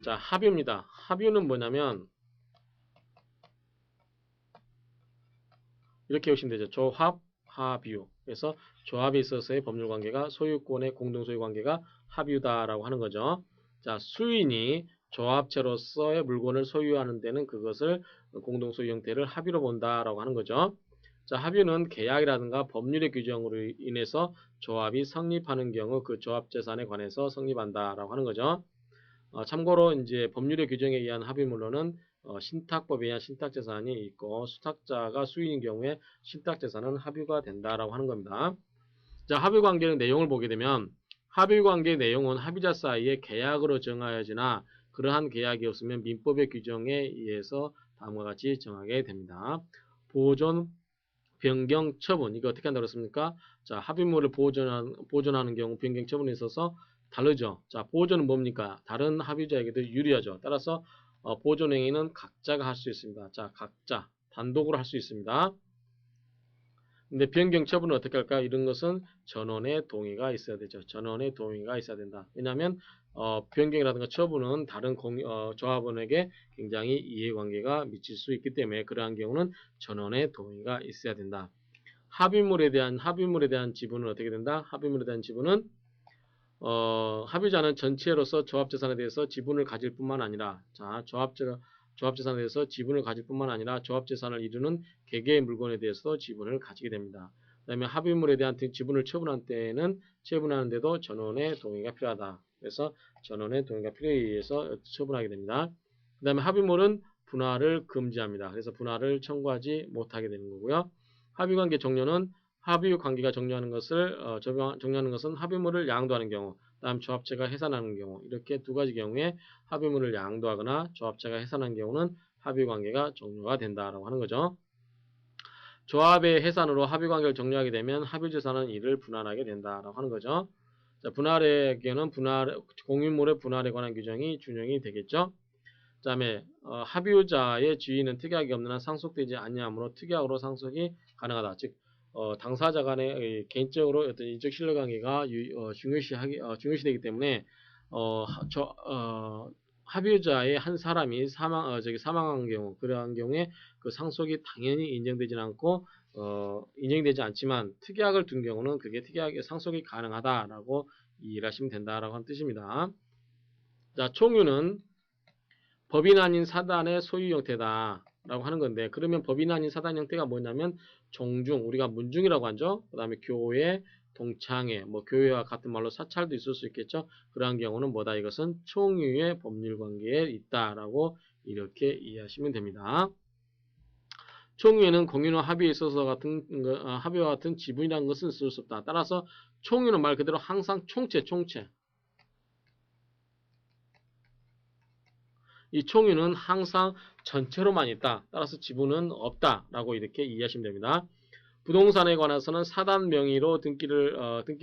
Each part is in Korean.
자, 합유입니다. 합유는 뭐냐면 이렇게 보시면 되죠. 조합, 합유. 그래서 조합에 있어서의 법률관계가 소유권의 공동소유관계가 합유다라고 하는 거죠. 자, 수인이 조합체로서의 물건을 소유하는 데는 그것을 공동소유 형태를 합유로 본다라고 하는 거죠. 자, 합유는 계약이라든가 법률의 규정으로 인해서 조합이 성립하는 경우 그 조합재산에 관해서 성립한다라고 하는 거죠. 참고로 이제 법률의 규정에 의한 합의물로는 신탁법에 의한 신탁재산이 있고 수탁자가 수인인 경우에 신탁재산은 합유가 된다라고 하는 겁니다. 자, 합유관계의 내용을 보게 되면 합유관계의 내용은 합의자 사이의 계약으로 정하여지나 그러한 계약이 없으면 민법의 규정에 의해서 다음과 같이 정하게 됩니다. 보존, 변경, 처분 이거 어떻게 한다고 했습니까? 자, 합의물을 보존하는 경우 변경 처분에 있어서 다르죠. 자, 보존은 뭡니까? 다른 합의자에게도 유리하죠. 따라서 보존 행위는 각자가 할 수 있습니다. 자, 각자 단독으로 할 수 있습니다. 근데 변경 처분은 어떻게 할까? 이런 것은 전원의 동의가 있어야 되죠. 전원의 동의가 있어야 된다. 왜냐하면 변경이라든가 처분은 다른 조합원에게 굉장히 이해관계가 미칠 수 있기 때문에 그러한 경우는 전원의 동의가 있어야 된다. 합의물에 대한 지분은 어떻게 된다? 합의물에 대한 지분은 합의자는 전체로서 조합재산에 대해서 지분을 가질 뿐만 아니라, 자, 조합재산에 대해서 지분을 가질 뿐만 아니라 조합재산을 이루는 개개의 물건에 대해서도 지분을 가지게 됩니다. 그 다음에 합의물에 대한 지분을 처분하는데도 전원의 동의가 필요하다. 그래서 전원의 동의가 필요에 의해서 처분하게 됩니다. 그 다음에 합의물은 분할을 금지합니다. 그래서 분할을 청구하지 못하게 되는 거고요. 합의관계 종료는 합의관계가 종료하는 것은 합의물을 양도하는 경우, 다음 조합체가 해산하는 경우 이렇게 두 가지 경우에 합의물을 양도하거나 조합체가 해산한 경우는 합의관계가 종료가 된다라고 하는 거죠. 조합의 해산으로 합의관계를 종료하게 되면 합의재산은 이를 분할하게 된다라고 하는 거죠. 자, 분할의 경우는 공유물의 분할에 관한 규정이 준용이 되겠죠. 그 다음에 합의자의 지위는 특약이 없는 한 상속되지 아니하므로 특약으로 상속이 가능하다. 즉 당사자 간의 개인적으로 어떤 인적 신뢰관계가 중요시되기 때문에 합의자의 한 사람이 사망한 경우 그러한 경우에 그 상속이 당연히 인정되지는 않고 인정되지 않지만 특약을 둔 경우는 그게 특약의 상속이 가능하다라고 이해를 하시면 된다라고 하는 뜻입니다. 자, 총유는 법인 아닌 사단의 소유 형태다 라고 하는 건데, 그러면 법인 아닌 사단 형태가 뭐냐면 종중, 우리가 문중이라고 하죠. 그 다음에 교회, 동창회, 뭐 교회와 같은 말로 사찰도 있을 수 있겠죠. 그러한 경우는 뭐다? 이것은 총유의 법률관계에 있다라고 이렇게 이해하시면 됩니다. 총유에는 공유나 합의에 있어서 합의와 같은 지분이라는 것은 쓸 수 없다. 따라서 총유는 말 그대로 항상 총체. 이 총유는 항상 전체로만 있다. 따라서 지분은 없다라고 이렇게 이해하시면 됩니다. 부동산에 관해서는 사단 명의로 등기를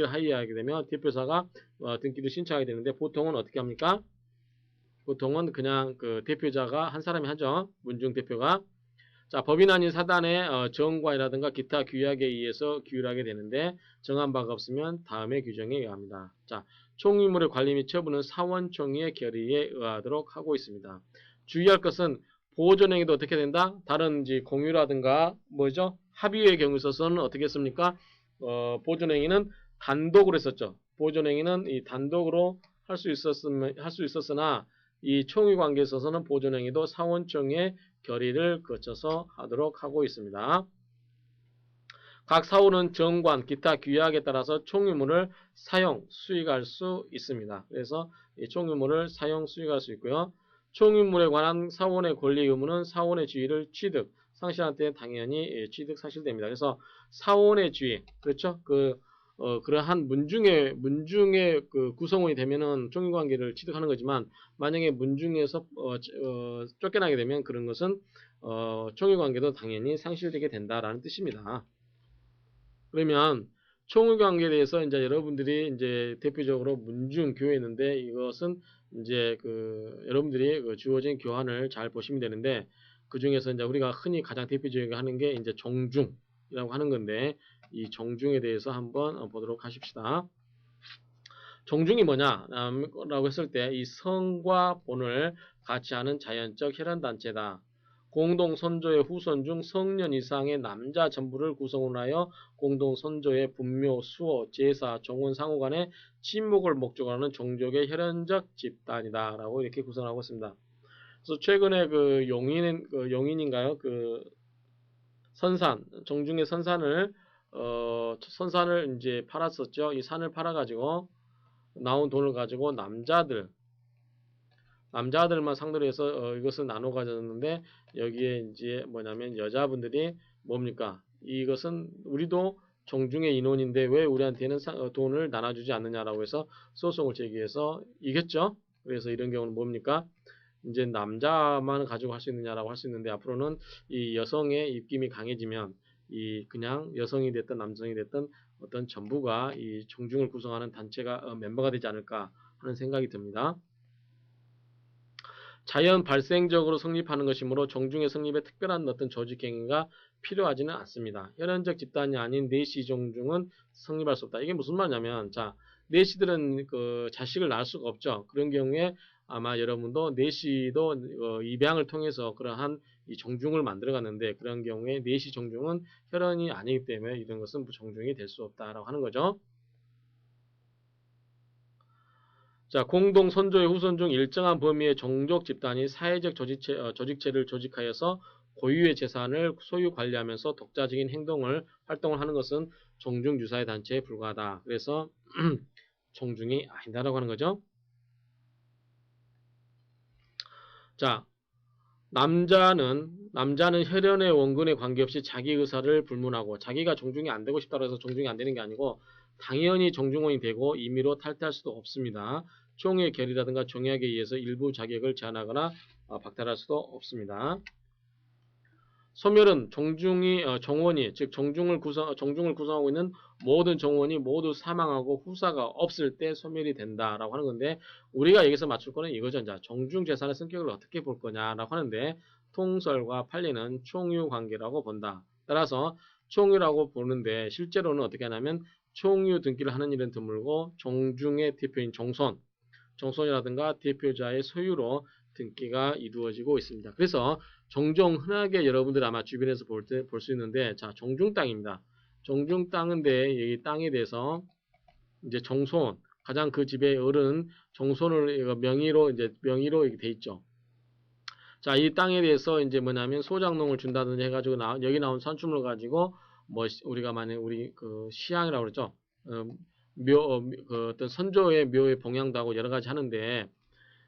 하게 되면 대표사가 등기를 신청하게 되는데 보통은 어떻게 합니까? 보통은 그냥 그 대표자가 한 사람이 하죠. 문중 대표가. 자, 법인 아닌 사단의 정관이라든가 기타 규약에 의해서 규율하게 되는데 정한 바가 없으면 다음의 규정에 의합니다. 자, 총유물의 관리 및 처분은 사원총회의 결의에 의하도록 하고 있습니다. 주의할 것은 보존행위도 어떻게 된다? 다른 이제 공유라든가 뭐죠? 합의의 경우 있어서는 어떻게 했습니까? 보존행위는 단독으로 했었죠. 보존행위는 이 단독으로 할 수 있었으나 이 총유 관계에 있어서는 보존행위도 사원총회 결의를 거쳐서 하도록 하고 있습니다. 각 사원은 정관, 기타 규약에 따라서 총유물을 사용, 수익할 수 있습니다. 그래서 이 총유물을 사용, 수익할 수 있고요. 총유물에 관한 사원의 권리 의무는 사원의 지위를 취득, 상실할 때 당연히 취득, 상실됩니다. 그래서 사원의 지위, 그렇죠? 그러한 문중의 그 구성원이 되면은 총유관계를 취득하는 거지만 만약에 문중에서 쫓겨나게 되면 그런 것은 총유관계도 당연히 상실되게 된다라는 뜻입니다. 그러면 총유관계에 대해서 이제 여러분들이 이제 대표적으로 문중 교회인데 이것은 이제 여러분들이 주어진 교환을 잘 보시면 되는데 그 중에서 이제 우리가 흔히 가장 대표적으로 하는 게 이제 종중이라고 하는 건데 이 종중에 대해서 한번 보도록 하십시다. 정중이 뭐냐? 라고 했을 때 이 성과 본을 같이 하는 자연적 혈연단체다. 공동 선조의 후손 중 성년 이상의 남자 전부를 구성을 하여 공동 선조의 분묘, 수호, 제사, 정원 상호 간의 친목을 목적으로 하는 종족의 혈연적 집단이다. 라고 이렇게 구성하고 있습니다. 그래서 최근에 그 용인인가요? 그 선산, 정중의 선산을 이제 팔았었죠. 이 산을 팔아가지고 나온 돈을 가지고 남자들만 상대로 해서 이것을 나눠 가졌는데 여기에 이제 뭐냐면 여자분들이 뭡니까? 이것은 우리도 정중의 인원인데 왜 우리한테는 돈을 나눠주지 않느냐라고 해서 소송을 제기해서 이겼죠. 그래서 이런 경우는 뭡니까? 이제 남자만 가지고 할 수 있느냐라고 할 수 있는데 앞으로는 이 여성의 입김이 강해지면 이 그냥 여성이 됐든 남성이 됐든 어떤 전부가 이 정중을 구성하는 단체가 멤버가 되지 않을까 하는 생각이 듭니다. 자연 발생적으로 성립하는 것이므로 정중의 성립에 특별한 어떤 조직 행위가 필요하지는 않습니다. 혈연적 집단이 아닌 내시 정중은 성립할 수 없다. 이게 무슨 말이냐면, 자, 내시들은 그 자식을 낳을 수가 없죠. 그런 경우에 아마 여러분도 내시도 입양을 통해서 그러한 이 정중을 만들어갔는데 그런 경우에 내시 정중은 혈연이 아니기 때문에 이런 것은 정중이 될 수 없다라고 하는 거죠. 자, 공동 선조의 후손 중 일정한 범위의 종족 집단이 사회적 조직체를 조직하여서 고유의 재산을 소유 관리하면서 독자적인 활동을 하는 것은 정중 유사의 단체에 불과하다. 그래서 정중이 아니다라고 하는 거죠. 자, 남자는 혈연의 원근에 관계없이 자기 의사를 불문하고 자기가 정중이 안 되고 싶다고 해서 정중이 안 되는 게 아니고 당연히 정중원이 되고 임의로 탈퇴할 수도 없습니다. 총의 결의라든가 정약에 의해서 일부 자격을 제한하거나 박탈할 수도 없습니다. 소멸은 정원이 즉 정중을 구성하고 있는 모든 정원이 모두 사망하고 후사가 없을 때 소멸이 된다라고 하는 건데 우리가 여기서 맞출 거는 이거죠. 자, 정중 재산의 성격을 어떻게 볼 거냐라고 하는데 통설과 판례는 총유 관계라고 본다. 따라서 총유라고 보는데 실제로는 어떻게 하냐면 총유 등기를 하는 일은 드물고 정중의 대표인 정손이라든가 대표자의 소유로 등기가 이루어지고 있습니다. 그래서 종종 흔하게 여러분들 아마 주변에서 볼 수 있는데, 자, 정중 땅입니다. 정중 땅인데, 이 땅에 대해서 이제 정손, 가장 그 집의 어른 정손을 명의로 이렇게 돼 있죠. 자, 이 땅에 대해서 이제 뭐냐면 소장농을 준다든지 해가지고 여기 나온 산출물 가지고 뭐 우리가 만약 우리 그 시향이라고 그러죠. 그 어떤 선조의 묘에 봉양도 하고 여러 가지 하는데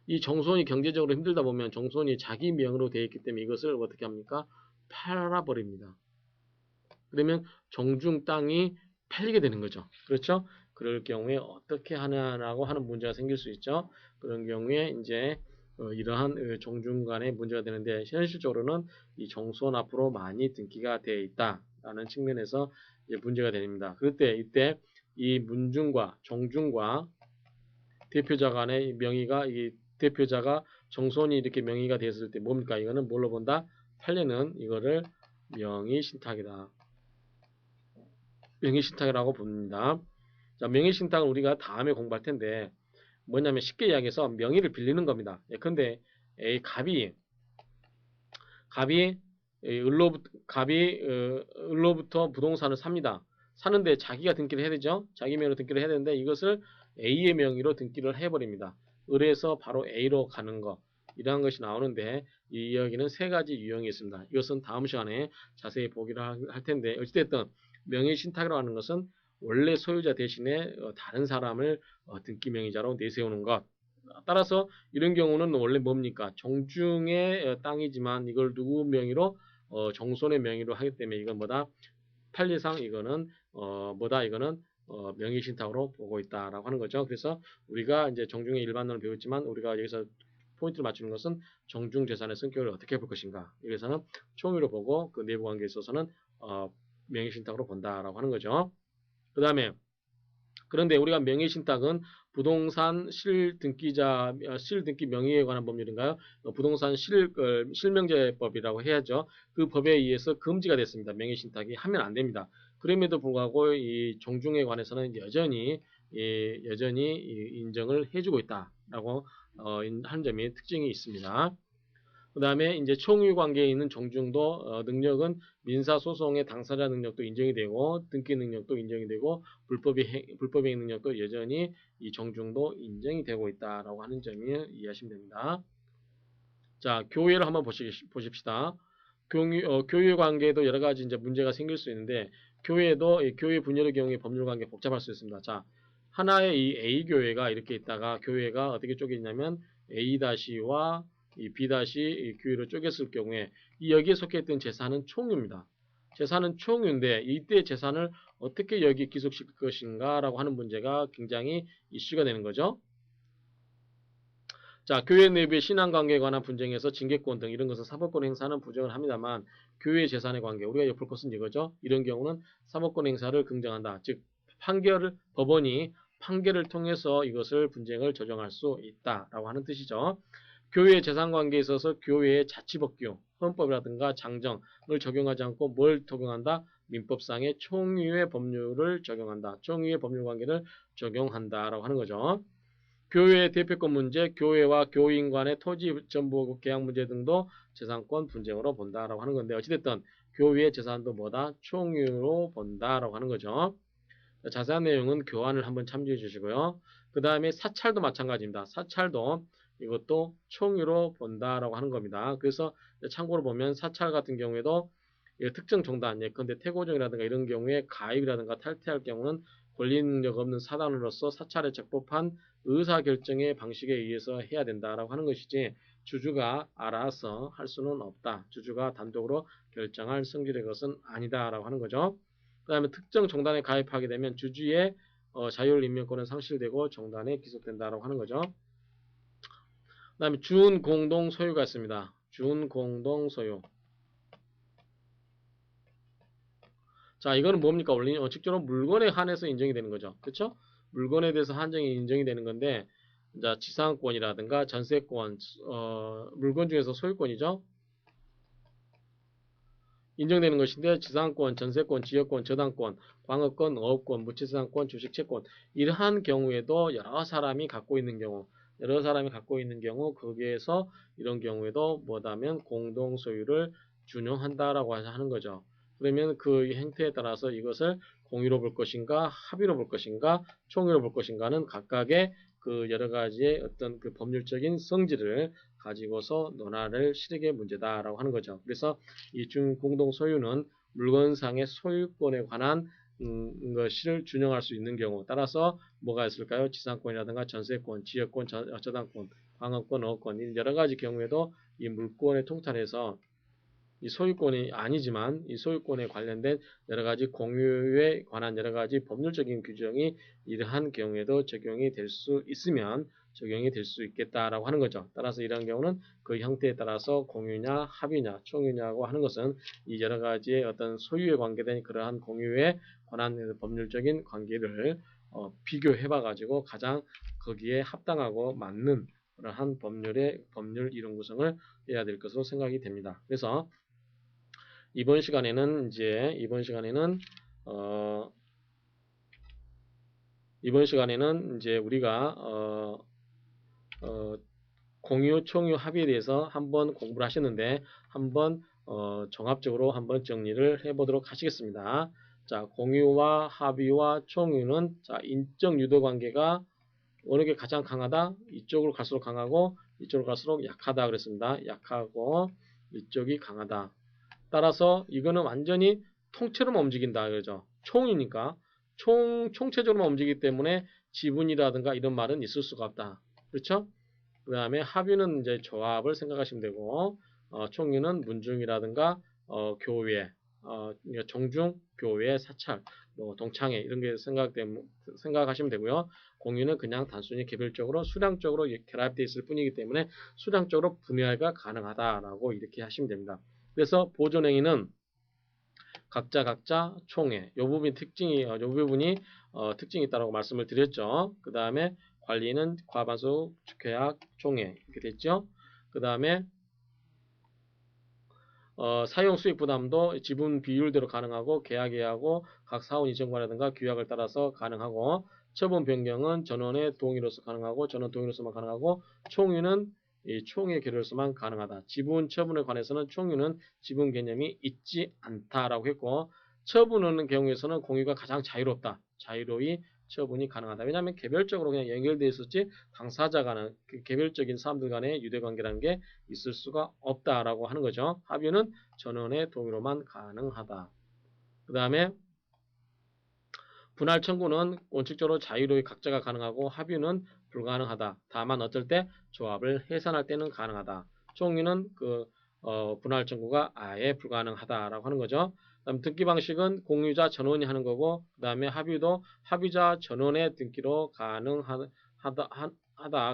이 정손이 경제적으로 힘들다 보면 정손이 자기 명으로 되어 있기 때문에 이것을 어떻게 합니까? 팔아버립니다. 그러면 정중 땅이 팔리게 되는 거죠. 그렇죠? 그럴 경우에 어떻게 하냐라고 하는 문제가 생길 수 있죠. 그런 경우에 이제 이러한 정중 간의 문제가 되는데 현실적으로는 이 정손 앞으로 많이 등기가 되어 있다라는 측면에서 문제가 됩니다. 그럴 때 이때 이 문중과 정중과 대표자 간의 명의가 이 대표자가 정손이 이렇게 명의가 됐을 때 뭡니까? 이거는 뭘로 본다? 판례는 이거를 명의신탁이다. 명의신탁이라고 봅니다. 자, 명의신탁은 우리가 다음에 공부할 텐데 뭐냐면 쉽게 이야기해서 명의를 빌리는 겁니다. 근데 갑이 을로부터 부동산을 삽니다. 사는데 자기가 등기를 해야 되죠. 자기 명의로 등기를 해야 되는데 이것을 A의 명의로 등기를 해버립니다. 을에서 바로 A로 가는 거 이러한 것이 나오는데 이 이야기는 세 가지 유형이 있습니다. 이것은 다음 시간에 자세히 보기로 할 텐데 어찌됐든 명의신탁이라고 하는 것은 원래 소유자 대신에 다른 사람을 등기 명의자로 내세우는 것. 따라서 이런 경우는 원래 뭡니까? 정중의 땅이지만 이걸 누구 명의로 정손의 명의로 하기 때문에 이건 뭐다? 판례상 이거는 이거는 명의신탁으로 보고 있다라고 하는 거죠. 그래서 우리가 이제 정중의 일반론을 배웠지만 우리가 여기서 포인트를 맞추는 것은 정중 재산의 성격을 어떻게 볼 것인가. 여기서는 총유로 보고 그 내부 관계에 있어서는 명의신탁으로 본다라고 하는 거죠. 그 다음에 그런데 우리가 명의신탁은 부동산 실등기 명의에 관한 법률인가요? 부동산 실명제법이라고 해야죠. 그 법에 의해서 금지가 됐습니다. 명의신탁이 하면 안 됩니다. 그럼에도 불구하고 이 정중에 관해서는 여전히 여전히 인정을 해주고 있다라고 하는 점이 특징이 있습니다. 그 다음에 이제 총유 관계에 있는 정중도 능력은 민사소송의 당사자 능력도 인정이 되고 등기 능력도 인정이 되고 불법행위 능력도 여전히 이 정중도 인정이 되고 있다라고 하는 점을 이해하시면 됩니다. 자, 교회를 한번 보십시다. 교회 관계에도 여러 가지 이제 문제가 생길 수 있는데 교회도 교회 분열의 경우에 법률 관계 복잡할 수 있습니다. 자, 하나의 이 A 교회가 이렇게 있다가 교회가 어떻게 쪼개냐면 A-와 이 B- 이 교회로 쪼갰을 경우에 이 여기에 속해 있던 재산은 총유입니다. 재산은 총유인데 이때 재산을 어떻게 여기 기속시킬 것인가라고 하는 문제가 굉장히 이슈가 되는 거죠. 자, 교회 내부의 신앙관계에 관한 분쟁에서 징계권 등 이런 것은 사법권 행사는 부정을 합니다만 교회 재산의 관계, 우리가 엿볼 것은 이거죠. 이런 경우는 사법권 행사를 긍정한다. 즉 법원이 판결을 통해서 이것을 분쟁을 조정할 수 있다라고 하는 뜻이죠. 교회의 재산 관계에 있어서 교회의 자치법규, 헌법이라든가 장정을 적용하지 않고 뭘 적용한다? 민법상의 총유의 법률을 적용한다. 총유의 법률 관계를 적용한다라고 하는 거죠. 교회의 대표권 문제, 교회와 교인 간의 토지 전부 계약 문제 등도 재산권 분쟁으로 본다라고 하는 건데 어찌됐든 교회의 재산도 뭐다? 총유로 본다라고 하는 거죠. 자세한 내용은 교환을 한번 참조해 주시고요. 그 다음에 사찰도 마찬가지입니다. 사찰도 이것도 총유로 본다라고 하는 겁니다. 그래서 참고로 보면 사찰 같은 경우에도 특정 종단, 예컨대 퇴고정이라든가 이런 경우에 가입이라든가 탈퇴할 경우는 권리 능력 없는 사단으로서 사찰에 적법한 의사결정의 방식에 의해서 해야 된다라고 하는 것이지 주주가 알아서 할 수는 없다. 주주가 단독으로 결정할 성질의 것은 아니다라고 하는 거죠. 그 다음에 특정 종단에 가입하게 되면 주주의 자율임명권은 상실되고 종단에 기속된다라고 하는 거죠. 그 다음에 준공동 소유가 있습니다. 준공동 소유. 자, 이거는 뭡니까? 원리 원칙적으로 물건에 한해서 인정이 되는 거죠. 그렇죠? 물건에 대해서 한정이 인정이 되는 건데, 자, 지상권이라든가 전세권, 물건 중에서 소유권이죠. 인정되는 것인데 지상권, 전세권, 지역권, 저당권, 광업권, 어업권, 무치상권, 주식채권 이러한 경우에도 여러 사람이 갖고 있는 경우 거기에서 이런 경우에도 뭐다면 공동 소유를 준용한다라고 하는 거죠. 그러면 그 행태에 따라서 이것을 공유로 볼 것인가, 합의로 볼 것인가, 총유로 볼 것인가는 각각의 그 여러 가지의 어떤 그 법률적인 성질을 가지고서 논의를 실익의 문제다라고 하는 거죠. 그래서 이 공동 소유는 물건상의 소유권에 관한 것을 준용할 수 있는 경우 따라서 뭐가 있을까요? 지상권이라든가 전세권, 지역권, 저당권, 광업권, 어업권 여러 가지 경우에도 이 물권의 통탈에서 이 소유권이 아니지만 이 소유권에 관련된 여러 가지 공유에 관한 여러 가지 법률적인 규정이 이러한 경우에도 적용이 될 수 있으면 적용이 될 수 있겠다라고 하는 거죠. 따라서 이러한 경우는 그 형태에 따라서 공유냐, 합의냐, 총유냐고 하는 것은 이 여러 가지의 어떤 소유에 관계된 그러한 공유에 관한 법률적인 관계를 비교해봐 가지고 가장 거기에 합당하고 맞는 그러한 법률 이론 구성을 해야 될 것으로 생각이 됩니다. 그래서 이번 시간에는 이제 우리가 공유, 총유, 합의에 대해서 한번 공부를 하셨는데 한번 종합적으로 한번 정리를 해보도록 하시겠습니다. 자, 공유와 합의와 총유는 자, 인적 유도 관계가 어느 게 가장 강하다? 이쪽으로 갈수록 강하고 이쪽으로 갈수록 약하다 그랬습니다. 약하고 이쪽이 강하다. 따라서 이거는 완전히 통째로만 움직인다 그러죠. 총이니까 총체적으로만 움직이기 때문에 지분이라든가 이런 말은 있을 수가 없다. 그렇죠? 그 다음에 합의는 이제 조합을 생각하시면 되고 총유는 문중이라든가 교회, 종중, 교회, 사찰, 뭐 동창회 이런 게 생각하시면 되고요. 공유는 그냥 단순히 개별적으로 수량적으로 결합되어 있을 뿐이기 때문에 수량적으로 분해가 가능하다라고 이렇게 하시면 됩니다. 그래서 보존행위는 각자 총회 요 부분이 특징이 있다고 말씀을 드렸죠. 그 다음에 관리는 과반수 계약 총회 이렇게 됐죠. 그 다음에 사용 수익 부담도 지분 비율대로 가능하고 계약하고 각 사원 이전과라든가 규약을 따라서 가능하고 처분 변경은 전원의 동의로서 가능하고 전원 동의로서만 가능하고 총유는 이 총의 결의로서만 가능하다. 지분 처분에 관해서는 총유는 지분 개념이 있지 않다라고 했고 처분하는 경우에서는 공유가 가장 자유롭다. 자유로이 처분이 가능하다. 왜냐하면 개별적으로 그냥 연결되어 있었지 당사자 간은 개별적인 사람들 간의 유대관계라는 게 있을 수가 없다라고 하는 거죠. 합의는 전원의 동의로만 가능하다. 그 다음에 분할 청구는 원칙적으로 자유로이 각자가 가능하고 합의는 불가능하다. 다만 어떨 때 조합을 해산할 때는 가능하다. 총유는 분할 청구가 아예 불가능하다라고 하는 거죠. 그다음 등기 방식은 공유자 전원이 하는 거고 그다음에 합의도 합의자 전원의 등기로 가능하다.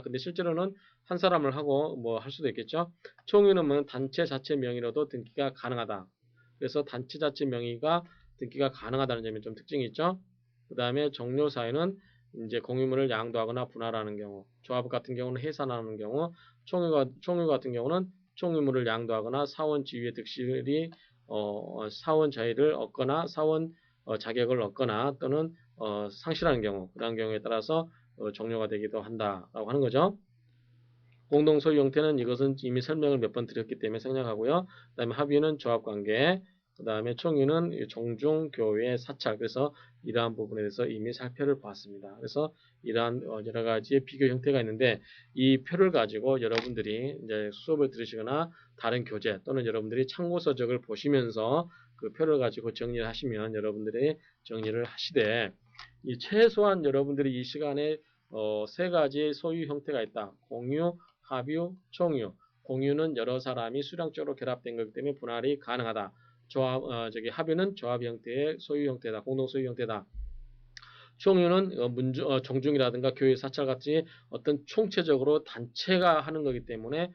근데 실제로는 한 사람을 하고 뭐 할 수도 있겠죠. 총유는 뭐 단체 자체 명의로도 등기가 가능하다. 그래서 단체 자체 명의가 등기가 가능하다는 점이 좀 특징이 있죠. 그 다음에 종료 사유는 이제 공유물을 양도하거나 분할하는 경우, 조합 같은 경우는 해산하는 경우, 총유 같은 경우는 총유물을 양도하거나 사원 지위의 득실이 사원 자의를 얻거나 사원 자격을 얻거나 또는 상실하는 경우, 그런 경우에 따라서 종료가 되기도 한다라고 하는 거죠. 공동 소유 형태는 이것은 이미 설명을 몇 번 드렸기 때문에 생략하고요. 그 다음에 합의는 조합관계, 그 다음에 총유는 종중, 교회, 사찰. 그래서 이러한 부분에 대해서 이미 살펴를 보았습니다. 그래서 이러한 여러 가지의 비교 형태가 있는데 이 표를 가지고 여러분들이 이제 수업을 들으시거나 다른 교재 또는 여러분들이 참고서적을 보시면서 그 표를 가지고 정리를 하시면 여러분들이 정리를 하시되 이 최소한 여러분들이 이 시간에 세 가지의 소유 형태가 있다. 공유, 합유, 총유. 공유는 여러 사람이 수량적으로 결합된 거기 때문에 분할이 가능하다. 합유는 조합 형태의 소유 형태다. 공동 소유 형태다. 총유는 종중이라든가 교회 사찰 같이 어떤 총체적으로 단체가 하는 거기 때문에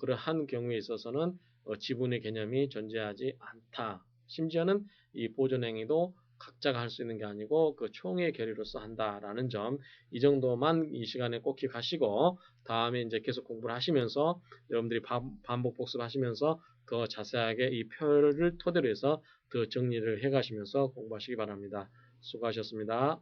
그러한 경우에 있어서는 지분의 개념이 존재하지 않다. 심지어는 이 보존행위도 각자가 할 수 있는 게 아니고 그 총의 결의로서 한다라는 점, 이 정도만 이 시간에 꼭 기억하시고 다음에 이제 계속 공부를 하시면서 여러분들이 반복 복습하시면서 더 자세하게 이 표를 토대로 해서 더 정리를 해가시면서 공부하시기 바랍니다. 수고하셨습니다.